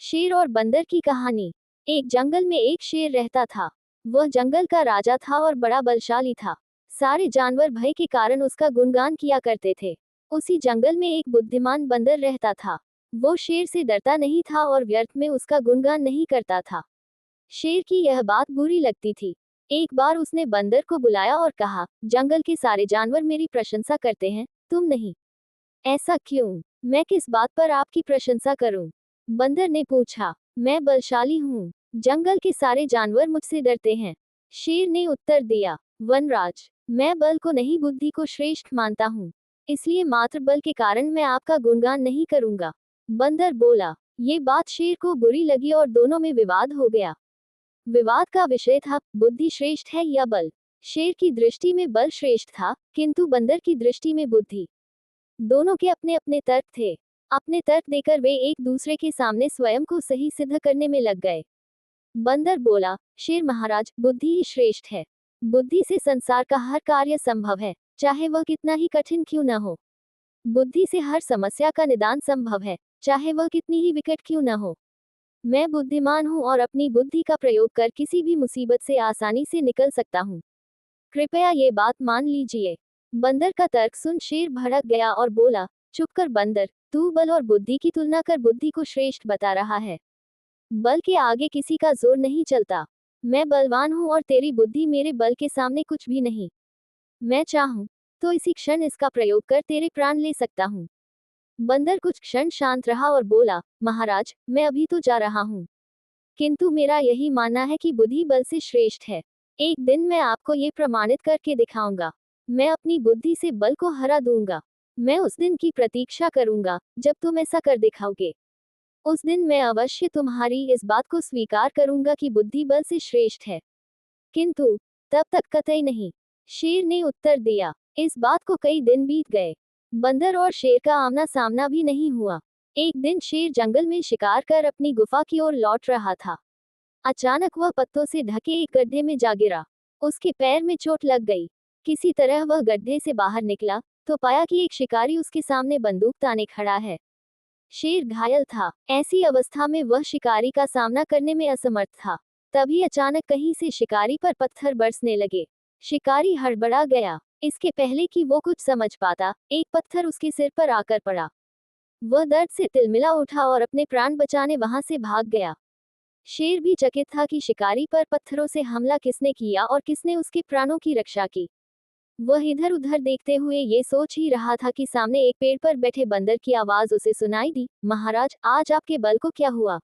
शेर और बंदर की कहानी। एक जंगल में एक शेर रहता था। वह जंगल का राजा था और बड़ा बलशाली था। सारे जानवर भय के कारण उसका गुणगान किया करते थे। उसी जंगल में एक बुद्धिमान बंदर रहता था। वो शेर से डरता नहीं था और व्यर्थ में उसका गुणगान नहीं करता था। शेर की यह बात बुरी लगती थी। एक बार उसने बंदर को बुलाया और कहा, जंगल के सारे जानवर मेरी प्रशंसा करते हैं, तुम नहीं। ऐसा क्यों? मैं किस बात पर आपकी प्रशंसा करूं? बंदर ने पूछा। मैं बलशाली हूँ। जंगल के सारे जानवर मुझसे डरते हैं। शेर ने उत्तर दिया। वनराज, मैं बल को नहीं बुद्धि को श्रेष्ठ मानता हूँ। इसलिए मात्र बल के कारण मैं आपका गुणगान नहीं करूंगा। बंदर बोला। ये बात शेर को बुरी लगी और दोनों में विवाद हो गया। विवाद का विषय था, बुद्धि श्रेष्ठ है या बल। शेर की दृष्टि में बल श्रेष्ठ था, किंतु बंदर की दृष्टि में बुद्धि। दोनों के अपने अपने तर्क थे। अपने तर्क देकर वे एक दूसरे के सामने स्वयं को सही सिद्ध करने में लग गए। बंदर बोला, शेर महाराज, बुद्धि ही श्रेष्ठ है। बुद्धि से संसार का हर कार्य संभव है, चाहे वह कितना ही कठिन क्यों न हो। बुद्धि से हर समस्या का निदान संभव है, चाहे वह कितनी ही विकट क्यों न हो। मैं बुद्धिमान हूँ और अपनी बुद्धि का प्रयोग कर किसी भी मुसीबत से आसानी से निकल सकता हूँ। कृपया ये बात मान लीजिए। बंदर का तर्क सुन शेर भड़क गया और बोला, चुप कर बंदर, तू बल और बुद्धि की तुलना कर बुद्धि को श्रेष्ठ बता रहा है। बल के आगे किसी का जोर नहीं चलता। मैं बलवान हूँ और तेरी बुद्धि मेरे बल के सामने कुछ भी नहीं। मैं चाहूँ तो इसी क्षण इसका प्रयोग कर तेरे प्राण ले सकता हूँ। बंदर कुछ क्षण शांत रहा और बोला, महाराज, मैं अभी तो जा रहा हूँ, किंतु मेरा यही मानना है कि बुद्धि बल से श्रेष्ठ है। एक दिन मैं आपको ये प्रमाणित करके दिखाऊंगा। मैं अपनी बुद्धि से बल को हरा दूंगा। मैं उस दिन की प्रतीक्षा करूंगा जब तुम ऐसा कर दिखाओगे। उस दिन मैं अवश्य तुम्हारी इस बात को स्वीकार करूंगा कि बुद्धि बल से श्रेष्ठ है, किंतु तब तक कतई नहीं। शेर ने उत्तर दिया। इस बात को कई दिन बीत गए। बंदर और शेर का आमना सामना भी नहीं हुआ। एक दिन शेर जंगल में शिकार कर अपनी गुफा की ओर लौट रहा था। अचानक वह पत्तों से ढके एक गड्ढे में जा गिरा। उसके पैर में चोट लग गई। किसी तरह वह गड्ढे से बाहर निकला तो पाया कि एक शिकारी उसके सामने बंदूक ताने खड़ा है। शेर घायल था। ऐसी अवस्था में वह शिकारी का सामना करने में असमर्थ था। तभी अचानक कहीं से शिकारी पर पत्थर बरसने लगे। शिकारी हड़बड़ा गया। इसके पहले कि वो कुछ समझ पाता, एक पत्थर उसके सिर पर आकर पड़ा। वह दर्द से तिलमिला उठा और अपने प्राण बचाने वहां से भाग गया। शेर भी चकित था कि शिकारी पर पत्थरों से हमला किसने किया और किसने उसके प्राणों की रक्षा की। वह इधर उधर देखते हुए ये सोच ही रहा था कि सामने एक पेड़ पर बैठे बंदर की आवाज उसे सुनाई दी, महाराज, आज आपके बल को क्या हुआ?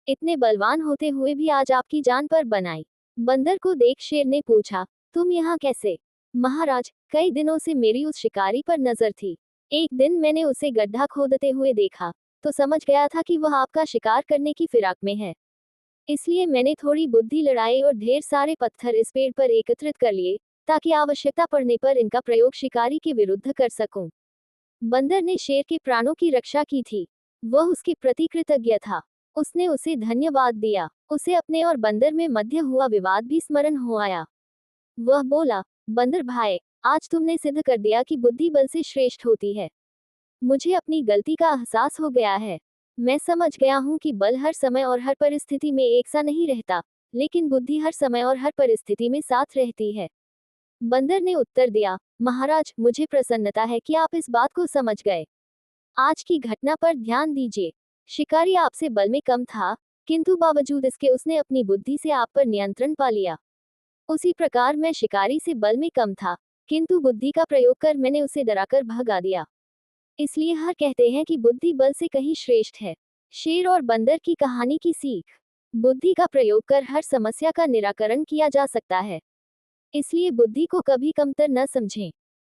इतने बलवान होते हुए भी आज आपकी जान पर बनाई। बंदर को देख शेर ने पूछा, तुम यहाँ कैसे? महाराज, कई दिनों से मेरी उस शिकारी पर नजर थी। एक दिन मैंने उसे गड्ढा खोदते हुए देखा, तो समझ गया था कि वह आपका शिकार करने की फिराक में है। इसलिए मैंने थोड़ी बुद्धि लड़ाई और ढेर सारे पत्थर इस पेड़ पर एकत्रित कर लिए, ताकि आवश्यकता पड़ने पर इनका प्रयोग शिकारी के विरुद्ध कर सकूं। बंदर ने शेर के प्राणों की रक्षा की थी। वह उसके प्रति कृतज्ञ था। उसने उसे धन्यवाद दिया। उसे अपने और बंदर में मध्य हुआ विवाद भी स्मरण हो आया। वह बोला, बंदर भाई, आज तुमने सिद्ध कर दिया कि बुद्धि बल से श्रेष्ठ होती है। मुझे अपनी गलती का एहसास हो गया है। मैं समझ गया हूँ कि बल हर समय और हर परिस्थिति में एक सा नहीं रहता, लेकिन बुद्धि हर समय और हर परिस्थिति में साथ रहती है। बंदर ने उत्तर दिया, महाराज, मुझे प्रसन्नता है कि आप इस बात को समझ गए। आज की घटना पर ध्यान दीजिए। शिकारी आपसे बल में कम था, किंतु बावजूद इसके उसने अपनी बुद्धि से आप पर नियंत्रण पा लिया। उसी प्रकार मैं शिकारी से बल में कम था, किंतु बुद्धि का प्रयोग कर मैंने उसे डराकर भगा दिया। इसलिए हर कहते हैं कि बुद्धि बल से कहीं श्रेष्ठ है। शेर और बंदर की कहानी की सीख। बुद्धि का प्रयोग कर हर समस्या का निराकरण किया जा सकता है। इसलिए बुद्धि को कभी कमतर न समझें।